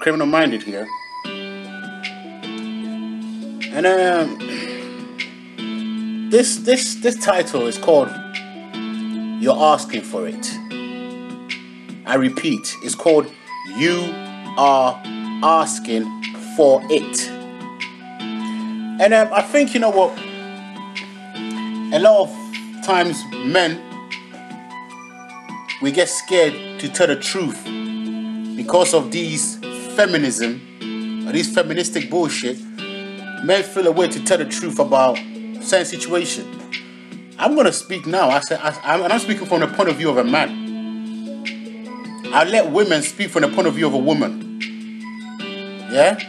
Criminal Minded here. And this title is called You're Asking for It. I repeat, it's called You Are Asking for It. And I think, you know what, a lot of times men, we get scared to tell the truth because of these feminism or these feministic bullshit. Men feel a way to tell the truth about certain situation. I'm gonna speak now. I'm speaking from the point of view of a man. I'll let women speak from the point of view of a woman. Yeah?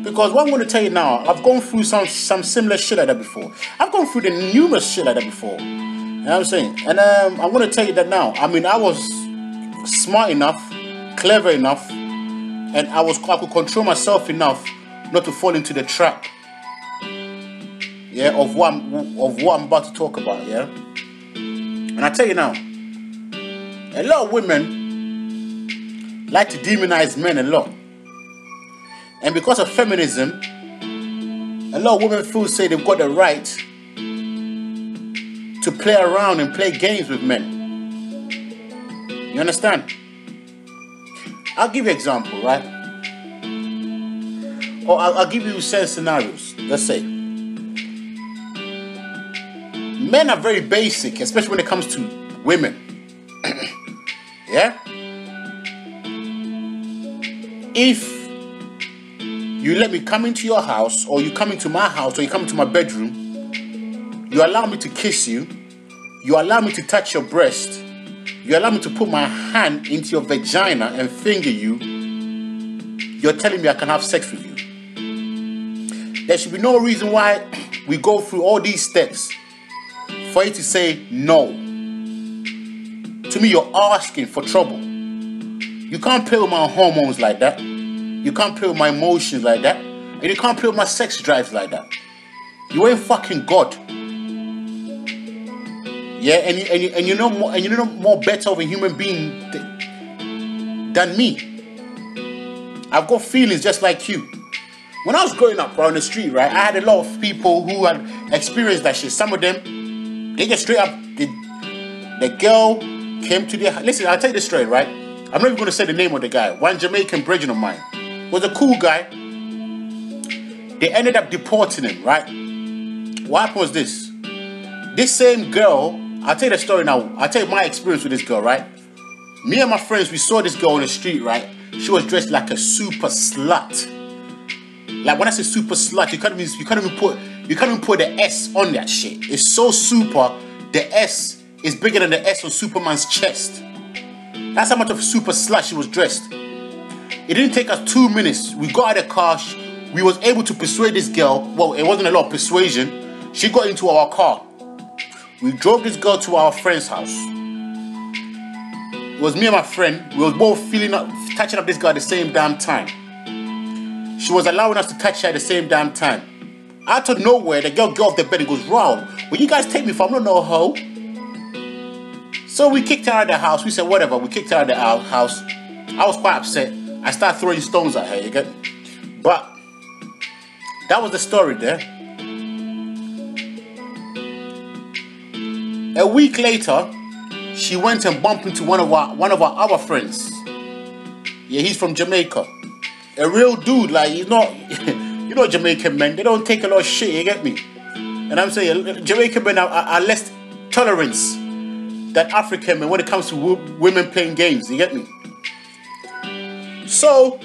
Because what I'm gonna tell you now, I've gone through some similar shit like that before. I've gone through the numerous shit like that before. You know what I'm saying? And I'm gonna tell you that now. I mean, I was smart enough, clever enough, and I could control myself enough not to fall into the trap, yeah, of what I'm about to talk about, yeah. And I tell you now, a lot of women like to demonize men a lot, and because of feminism, a lot of women say they've got the right to play around and play games with men. You understand? I'll give you an example, right? Or I'll give you certain scenarios. Let's say men are very basic, especially when it comes to women. Yeah? If you let me come into your house, or you come into my house, or you come into my bedroom, you allow me to kiss you, you allow me to touch your breast, you allow me to put my hand into your vagina and finger you, you're telling me I can have sex with you. There should be no reason why we go through all these steps for you to say no. To me, you're asking for trouble. You can't play with my hormones like that. You can't play with my emotions like that. And you can't play with my sex drives like that. You ain't fucking God. Yeah, and you're no more better of a human being than me. I've got feelings just like you. When I was growing up around the street, right, I had a lot of people who had experienced that shit. Some of them, they get straight up, the girl came to their... Listen, I'll tell you this straight, right? I'm not even going to say the name of the guy. One Jamaican brethren of mine was a cool guy. They ended up deporting him, right? What happened was this. This same girl, I'll tell you the story now. I'll tell you my experience with this girl, right? Me and my friends, we saw this girl on the street, right? She was dressed like a super slut. Like when I say super slut, you can't even put the S on that shit. It's so super, the S is bigger than the S on Superman's chest. That's how much of a super slut she was dressed. It didn't take us 2 minutes. We got out of the car. We was able to persuade this girl. Well, it wasn't a lot of persuasion. She got into our car. We drove this girl to our friend's house. It was me and my friend. We was both touching up this girl at the same damn time. She was allowing us to touch her at the same damn time. Out of nowhere, the girl got off the bed and goes, "Wow, will you guys take me for I'm not no hoe?" So we kicked her out of the house. We said, whatever. We kicked her out of the house. I was quite upset. I started throwing stones at her, you get? But that was the story there. A week later, she went and bumped into one of our other friends. Yeah, he's from Jamaica. A real dude, like he's not, you know, Jamaican men, they don't take a lot of shit, you get me? And I'm saying Jamaican men are less tolerance than African men when it comes to women playing games, you get me? So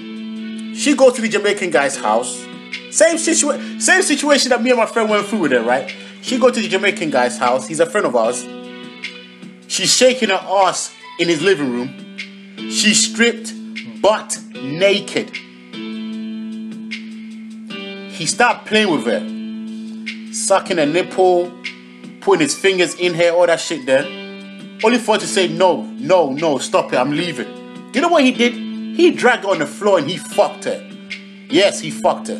she goes to the Jamaican guy's house. Same situation that me and my friend went through with her, right? She goes to the Jamaican guy's house. He's a friend of ours. She's shaking her ass in his living room. She's stripped, butt naked. He started playing with her, sucking her nipple, putting his fingers in her, all that shit there. Only for her to say, no, stop it, I'm leaving. You know what he did? He dragged her on the floor and he fucked her. Yes, he fucked her.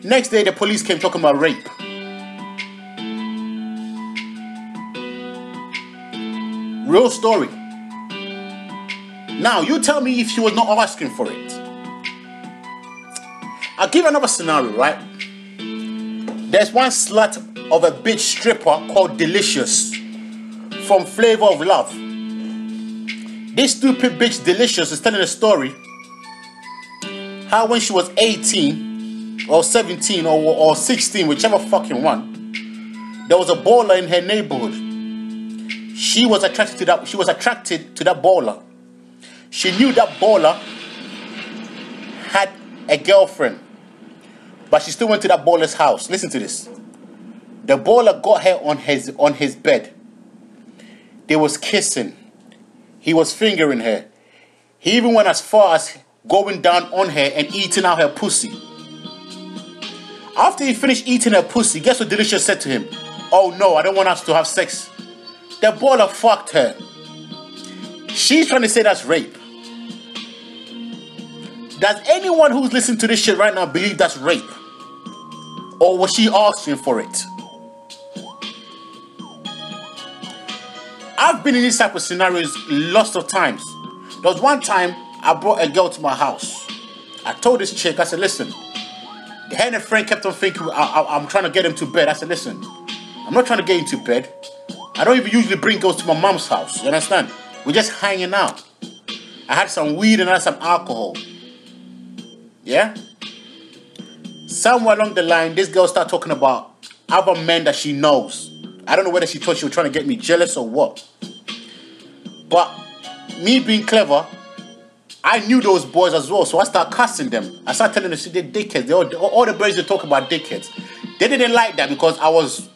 Next day, the police came talking about rape. Real story. Now, you tell me if she was not asking for it. I'll give another scenario, right? There's one slut of a bitch stripper called Delicious from Flavor of Love. This stupid bitch Delicious is telling a story how when she was 18 or 17 or 16, whichever fucking one, there was a baller in her neighborhood. She was attracted to that baller. She knew that baller had a girlfriend, but she still went to that baller's house. Listen to this. The baller got her on his bed. They was kissing. He was fingering her. He even went as far as going down on her and eating out her pussy. After he finished eating her pussy, guess what Delicious said to him? Oh no, I don't want us to have sex. The baller fucked her. She's trying to say that's rape. Does anyone who's listening to this shit right now believe that's rape? Or was she asking for it? I've been in these type of scenarios lots of times. There was one time I brought a girl to my house. I told this chick, I said, listen, her and a friend kept on thinking I'm trying to get him to bed. I said, listen, I'm not trying to get into bed. I don't even usually bring girls to my mom's house. You understand? We're just hanging out. I had some weed and I had some alcohol. Yeah? Somewhere along the line, this girl started talking about other men that she knows. I don't know whether she thought she was trying to get me jealous or what. But me being clever, I knew those boys as well, so I started cussing them. I started telling them they're dickheads. All the boys they talk about dickheads. They didn't like that because I was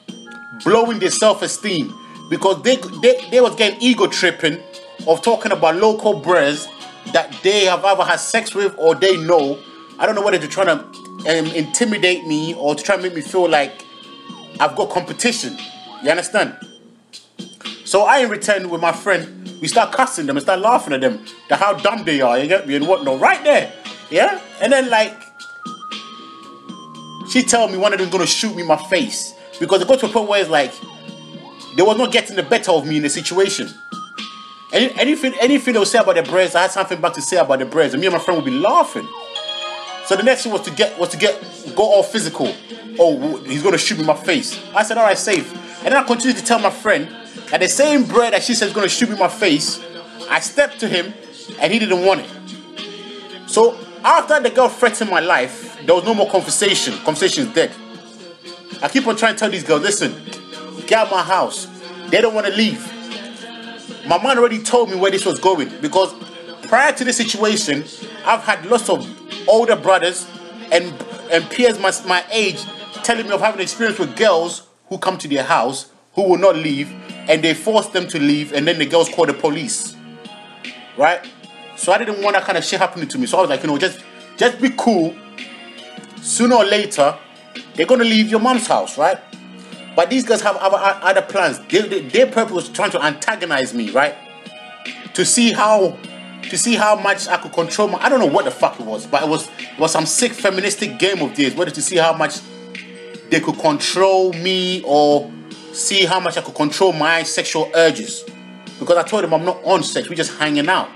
blowing their self-esteem. Because they was getting ego tripping of talking about local bros that they have either had sex with or they know. I don't know whether they're trying to intimidate me or to try and make me feel like I've got competition. You understand? So I, in return, with my friend, we start cussing them and start laughing at them. How dumb they are, you get me, and whatnot. Right there. Yeah? And then, like, she tell me one of them gonna shoot me in my face. Because it got to a point where it's like, they was not getting the better of me in the situation. Anything they would say about the breads, I had something back to say about the breads, and me and my friend would be laughing. So the next thing was to go all physical. Oh, he's gonna shoot me in my face. I said, all right, safe. And then I continued to tell my friend that the same bread that she said is gonna shoot me in my face, I stepped to him, and he didn't want it. So after the girl threatened my life, there was no more conversation. Conversation is dead. I keep on trying to tell these girls, listen, get out of my house. They don't want to leave. My man already told me where this was going because prior to this situation, I've had lots of older brothers and peers my age telling me of having experience with girls who come to their house who will not leave and they force them to leave and then the girls call the police. Right? So I didn't want that kind of shit happening to me. So I was like, just be cool. Sooner or later, they're going to leave your mom's house, right? But these guys have other plans. Their purpose was trying to antagonize me, right? To see how much I could control I don't know what the fuck it was, but it was some sick feministic game of theirs, whether to see how much they could control me or see how much I could control my sexual urges. Because I told them I'm not on sex, we're just hanging out.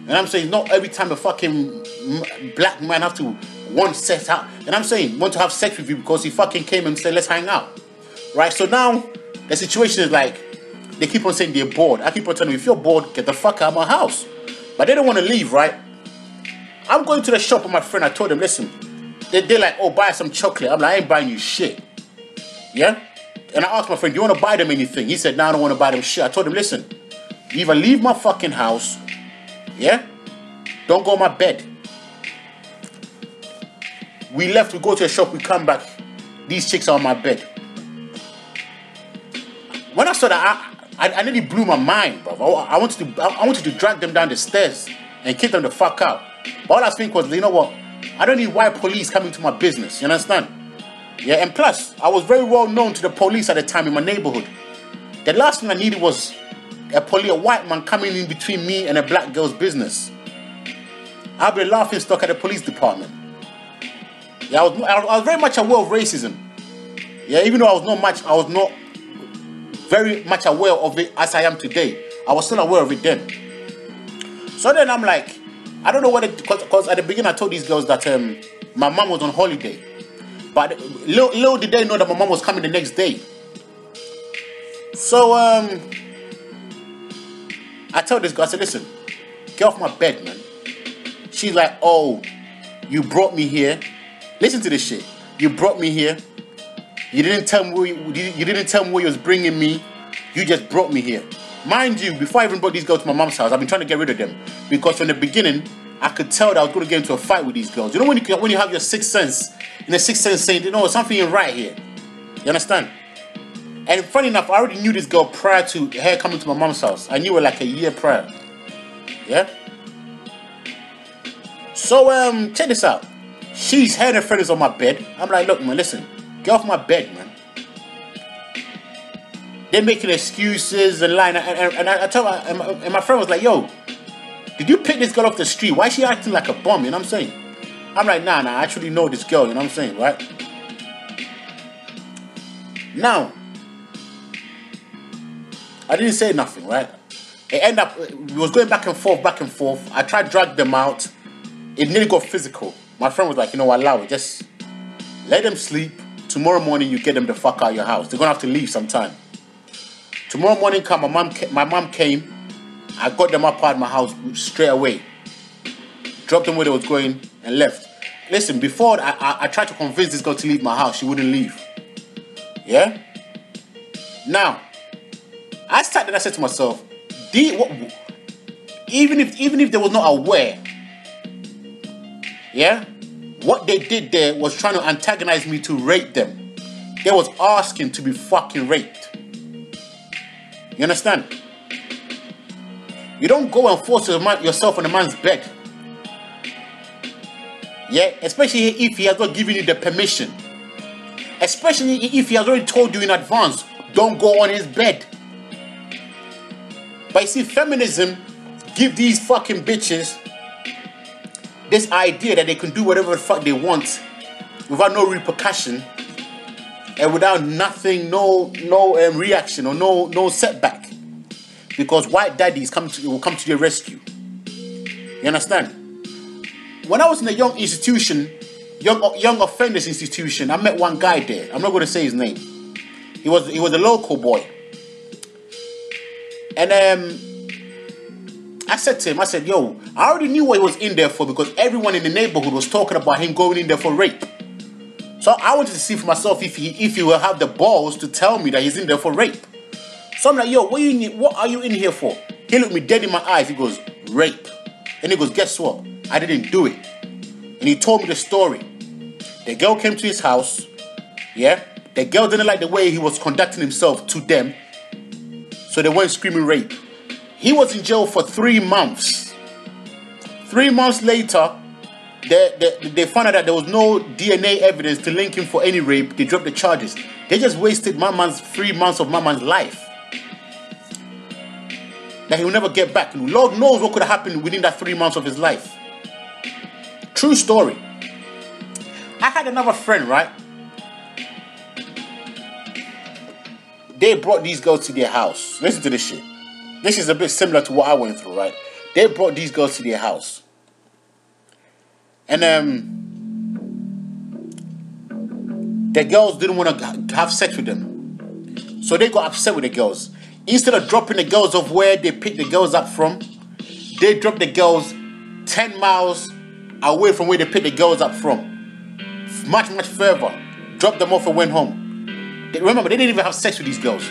And I'm saying not every time a fucking black man have to want sex out. And I'm saying want to have sex with you because he fucking came and said let's hang out. Right, so now the situation is like they keep on saying they're bored. I keep on telling them, if you're bored, get the fuck out of my house. But they don't want to leave, right? I'm going to the shop with my friend. I told them, listen, they're like, oh, buy some chocolate. I'm like, I ain't buying you shit. Yeah? And I asked my friend, do you want to buy them anything? He said, no, I don't want to buy them shit. I told him, listen, either leave my fucking house, yeah? Don't go on my bed. We left, we go to the shop, we come back. These chicks are on my bed. When I saw that, I nearly blew my mind, bro. I wanted to drag them down the stairs and kick them the fuck out. But all I was thinking was, you know what? I don't need white police coming to my business. You understand? Yeah, and plus, I was very well known to the police at the time in my neighborhood. The last thing I needed was a white man coming in between me and a black girl's business. I'd be laughing stock at the police department. Yeah, I was very much aware of racism. Yeah, even though I was not very much aware of it as I am today. I was still aware of it then. So then I'm like, I don't know what it, because at the beginning I told these girls that my mom was on holiday. But little did they know that my mom was coming the next day. So I told this girl, I said, listen, get off my bed, man. She's like, oh, you brought me here. Listen to this shit. You brought me here. You didn't tell me you didn't tell me where you was bringing me. You just brought me here. Mind you, before I even brought these girls to my mom's house, I've been trying to get rid of them. Because from the beginning, I could tell that I was going to get into a fight with these girls. You know when you have your sixth sense, and the sixth sense saying, you know, something ain't right here. You understand? And funny enough, I already knew this girl prior to her coming to my mom's house. I knew her like a year prior. Yeah? So, check this out. She's her and her friend is on my bed. I'm like, look, man, listen. Get off my bed, man. They're making excuses and lying. And I tell her, and my friend was like, yo, did you pick this girl off the street? Why is she acting like a bum? You know what I'm saying? I'm like, nah, I actually know this girl. You know what I'm saying, right? Now, I didn't say nothing, right? It ended up, we was going back and forth. I tried to drag them out. It nearly got physical. My friend was like, you know, allow it. Just let them sleep. Tomorrow morning, you get them the fuck out of your house. They're going to have to leave sometime. Tomorrow morning, my mom came. I got them up out of my house straight away. Dropped them where they was going and left. Listen, before I tried to convince this girl to leave my house, she wouldn't leave. Yeah? Now, I started, I said to myself, even if they were not aware, yeah, what they did there was trying to antagonize me to rape them. They was asking to be fucking raped. You understand? You don't go and force yourself on a man's bed. Yeah, especially if he has not given you the permission. Especially if he has already told you in advance, don't go on his bed. But you see, feminism give these fucking bitches this idea that they can do whatever the fuck they want without no repercussion and without nothing, no reaction or no setback, because white daddies will come to their rescue. You understand? When I was in a young offenders institution, I met one guy there. I'm not going to say his name. He was a local boy. And I said to him, I said, yo, I already knew what he was in there for because everyone in the neighborhood was talking about him going in there for rape. So I wanted to see for myself if he will have the balls to tell me that he's in there for rape. So I'm like, yo, what are you in here for? He looked me dead in my eyes. He goes, rape. And he goes, guess what? I didn't do it. And he told me the story. The girl came to his house. Yeah. The girl didn't like the way he was conducting himself to them. So they went screaming rape. He was in jail for 3 months. 3 months later, they found out that there was no DNA evidence to link him for any rape. They dropped the charges. They just wasted my man's 3 months of my man's life that he will never get back. Lord knows what could have happened within that 3 months of his life. True story. I had another friend, right? They brought these girls to their house. Listen to this shit. This is a bit similar to what I went through, right? They brought these girls to their house. And the girls didn't want to have sex with them. So they got upset with the girls. Instead of dropping the girls off where they picked the girls up from, they dropped the girls 10 miles away from where they picked the girls up from. Much, much further. Dropped them off and went home. Remember, they didn't even have sex with these girls.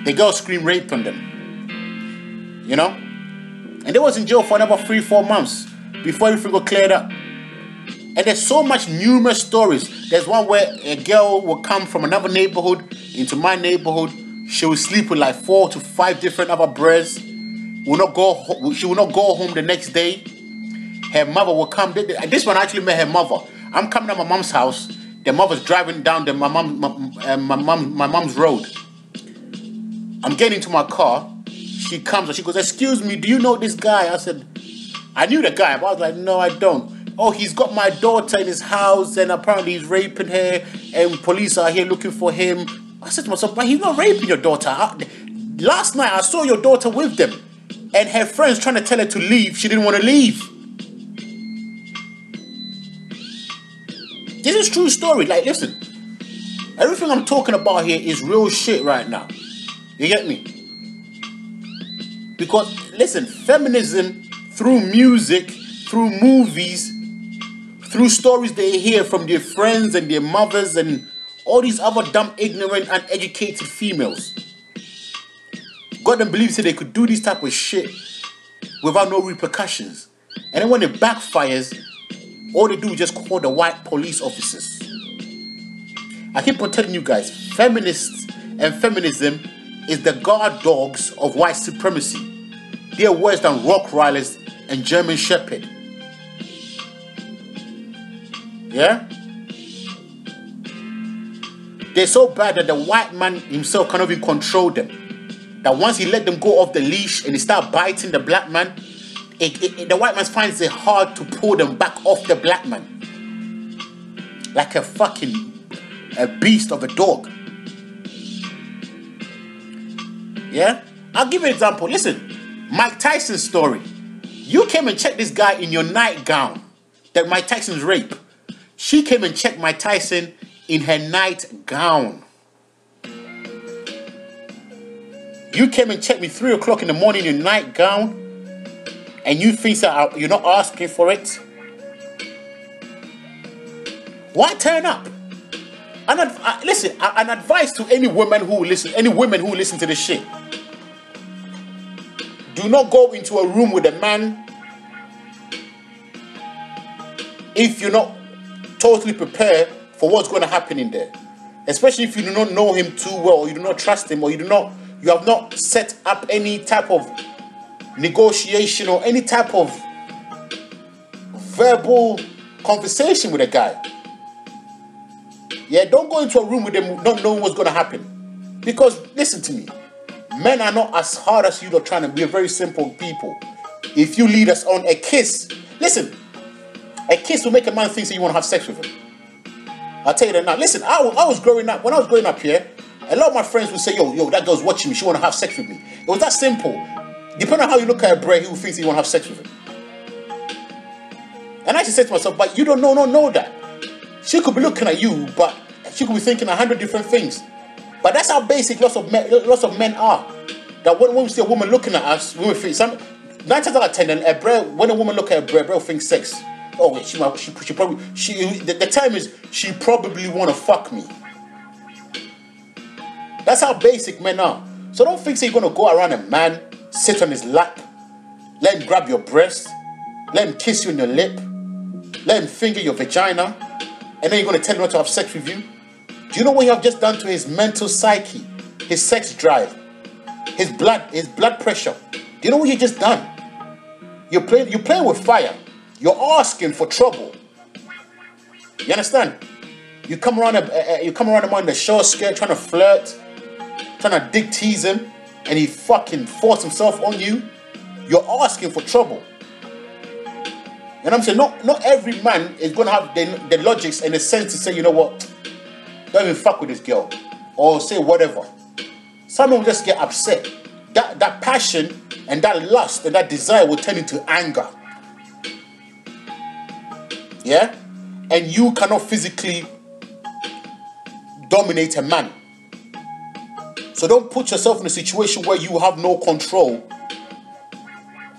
The girls screamed rape on them. You know? And they was in jail for another 3-4 months before everything got cleared up. And there's so much numerous stories. There's one where a girl will come from another neighborhood into my neighborhood. She will sleep with like 4 to 5 different other bros. She will not go home the next day. Her mother will come. This one actually met her mother. I'm coming to my mom's house. The mother's driving down my mom's road. I'm getting into my car. She comes and she goes, excuse me, do you know this guy? I said, I knew the guy, but I was like, no, I don't. Oh, he's got my daughter in his house and apparently he's raping her and police are here looking for him. I said to myself, but he's not raping your daughter. Last night I saw your daughter with them And her friends trying to tell her to leave, she didn't want to leave. This is true story. Like, listen, everything I'm talking about here is real shit right now. You get me? Because, listen, feminism, through music, through movies, through stories they hear from their friends and their mothers and all these other dumb, ignorant, uneducated females, got them believe they could do this type of shit without no repercussions. And then when it backfires, all they do is just call the white police officers. I keep on telling you guys, feminists and feminism is the guard dogs of white supremacy. They are worse than Rottweilers and German Shepherd. Yeah? They're so bad that the white man himself cannot even control them. That once he let them go off the leash and he start biting the black man, the white man finds it hard to pull them back off the black man. Like a beast of a dog. Yeah? I'll give you an example. Listen, Mike Tyson's story. You came and checked this guy in your nightgown. That Mike Tyson's rape. She came and checked Mike Tyson in her nightgown. You came and checked me 3 o'clock in the morning in your nightgown. And you think that you're not asking for it? Why turn up? Listen, an advice to any women who listen to this shit. Do not go into a room with a man if you're not totally prepared for what's going to happen in there. Especially if you do not know him too well, or you do not trust him, or you have not set up any type of negotiation or any type of verbal conversation with a guy. Yeah, don't go into a room with them not knowing what's going to happen. Because, listen to me, men are not as hard as you are trying to be. A very simple people. If you lead us on a kiss, listen, a kiss will make a man think that you want to have sex with him. I'll tell you that now. Listen, I was growing up, when I was growing up here, a lot of my friends would say, yo, that girl's watching me, she want to have sex with me. It was that simple. Depending on how you look at a bro, he will think that you want to have sex with him. And I just said to myself, but you don't know that. She could be looking at you, but she could be thinking 100 different things. But that's how basic lots of men are. That when we see a woman looking at us, we will think 9 times out of 10, when a woman look at a bro thinks sex. Oh wait, she probably the term is she probably want to fuck me. That's how basic men are. So don't think that you're gonna go around a man, sit on his lap, let him grab your breast, let him kiss you on your lip, let him finger your vagina, and then you're gonna tell him not to have sex with you. Do you know what you have just done to his mental psyche, his sex drive, his blood pressure? Do you know what you just done? You're playing with fire. You're asking for trouble. You understand? You come around him in the short skirt, trying to flirt, trying to dick tease him, and he fucking force himself on you. You're asking for trouble. And I'm saying, not every man is gonna have the logics and the sense to say, you know what, don't even fuck with this girl, or say whatever. Some will just get upset. That passion and that lust and that desire will turn into anger. Yeah? And you cannot physically dominate a man. So don't put yourself in a situation where you have no control.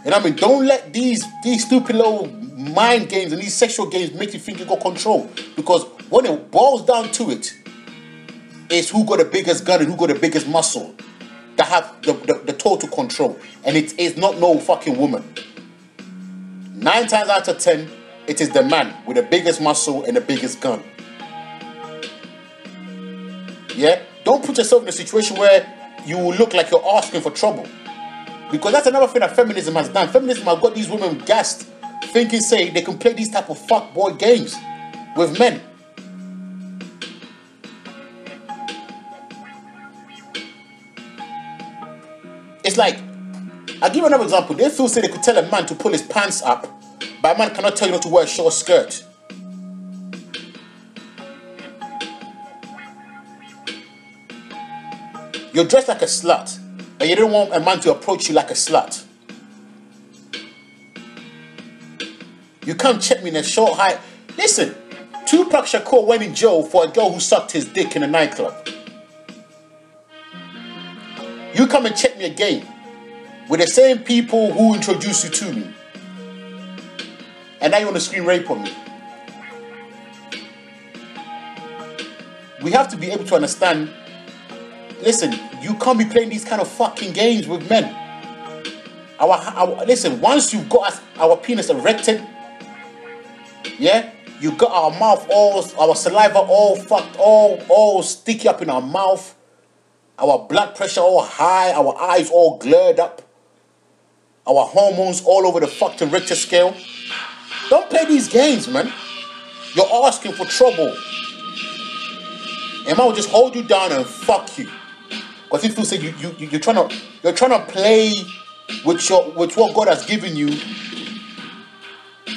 And I mean, don't let these stupid little mind games and these sexual games make you think you got control. Because when it boils down to it, it's who got the biggest gun and who got the biggest muscle that have the total control. And it is not no fucking woman. 9 times out of 10, it is the man with the biggest muscle and the biggest gun. Yeah? Don't put yourself in a situation where you will look like you're asking for trouble. Because that's another thing that feminism has done. Feminism has got these women gassed, thinking, say, they can play these type of fuckboy games with men. It's like, I'll give you another example. They feel say they could tell a man to pull his pants up, but a man cannot tell you not to wear a short skirt. You're dressed like a slut, and you don't want a man to approach you like a slut. You come check me in a short height. Listen, Tupac Shakur went in jail for a girl who sucked his dick in a nightclub. You come and check me again with the same people who introduced you to me. And now you want to scream rape on me. We have to be able to understand. Listen, you can't be playing these kind of fucking games with men. Listen, once you've got our penis erected, yeah, you got our mouth all, our saliva all fucked, all sticky up in our mouth, our blood pressure all high, our eyes all glared up, our hormones all over the fucking Richter scale. Don't play these games, man. You're asking for trouble. And man will just hold you down and fuck you. Because if you say you're trying to play with what God has given you,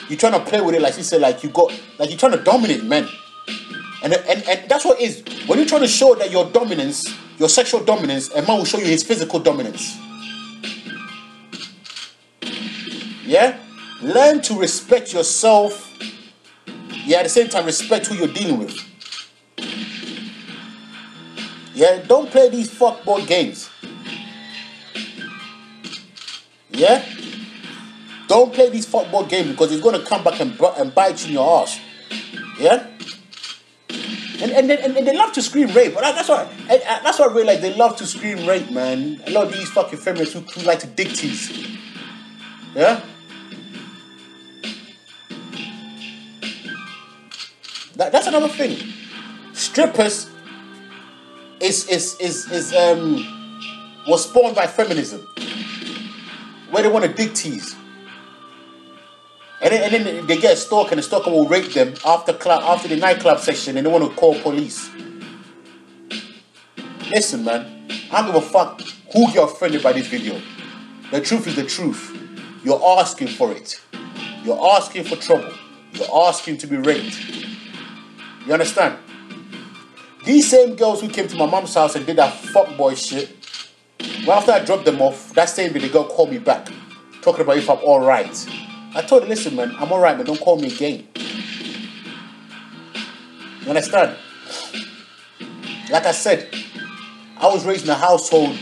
you're trying to play with it like you said, like you're trying to dominate men. And that's what it is. When you're trying to show that your dominance, your sexual dominance, a man will show you his physical dominance. Yeah? Learn to respect yourself. Yeah, at the same time, respect who you're dealing with. Yeah, don't play these fuckboy games. Yeah? Don't play these fuckboy games because it's going to come back and bite you in your ass. Yeah? And they love to scream rape. That's what I realize. They love to scream rape, man. A lot of these fucking feminists who like to dig tease. Yeah? That's another thing. Strippers was spawned by feminism, where they want to dig tease, and then they get a stalker, and the stalker will rape them after the nightclub session, and they want to call police. Listen, man, I don't give a fuck who get offended by this video. The truth is the truth. You're asking for it. You're asking for trouble. You're asking to be raped. You understand? These same girls who came to my mom's house and did that fuckboy shit, well, after I dropped them off, that same day the girl called me back, talking about if I'm alright. I told her, listen, man, I'm alright, man, don't call me again. You understand? Like I said, I was raised in a household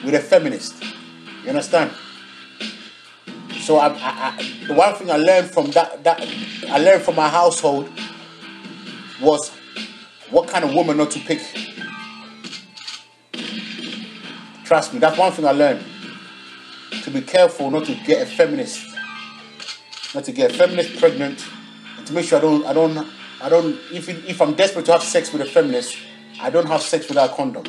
with a feminist. You understand? So the one thing I learned from I learned from my household was what kind of woman not to pick. Trust me, that's one thing I learned. To be careful not to get a feminist pregnant, and to make sure I don't. If I'm desperate to have sex with a feminist, I don't have sex without a condom.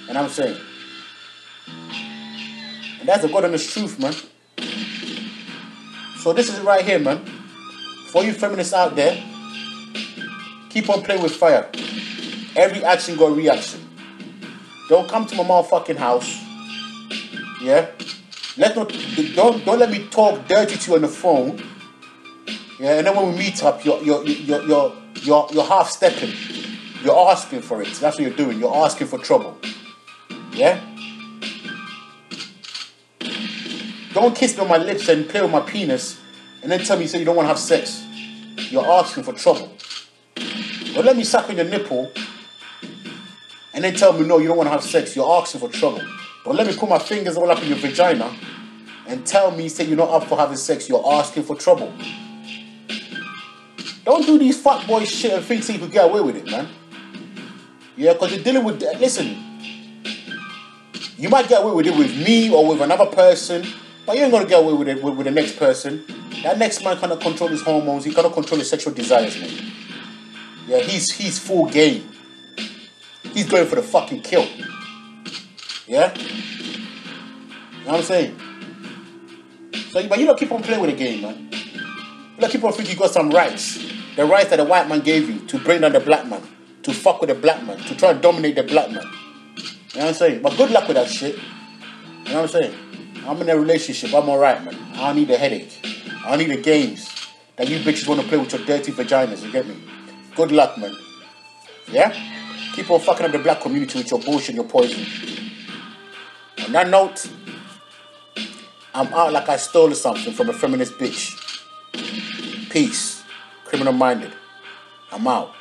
And I'm saying, and that's the God honest truth, man. So this is it right here, man. For you feminists out there, keep on playing with fire. Every action got a reaction. Don't come to my motherfucking house. Yeah? Don't let me talk dirty to you on the phone. Yeah, and then when we meet up, you're half stepping. You're asking for it. That's what you're doing. You're asking for trouble. Yeah? Don't kiss me on my lips and play with my penis and then tell me you say you don't want to have sex. You're asking for trouble. Don't let me suck on your nipple and then tell me no, you don't want to have sex. You're asking for trouble. Don't let me put my fingers all up in your vagina and tell me say you're not up for having sex. You're asking for trouble. Don't do these fuckboy shit and think so you can get away with it, man. Yeah, because you're dealing with... Listen, you might get away with it with me or with another person, but you ain't going to get away with it with the next person. That next man cannot control his hormones. He cannot control his sexual desires, man. Yeah, he's full game. He's going for the fucking kill. Yeah? You know what I'm saying? So, but you don't keep on playing with the game, man. You don't keep on thinking you got some rights. The rights that the white man gave you to bring down the black man, to fuck with the black man, to try and dominate the black man. You know what I'm saying? But good luck with that shit. You know what I'm saying? I'm in a relationship. I'm alright, man. I don't need a headache. I don't need the games that you bitches want to play with your dirty vaginas. You get me? Good luck, man. Yeah? Keep on fucking up the black community with your bullshit and your poison. On that note, I'm out like I stole something from a feminist bitch. Peace. Criminal minded. I'm out.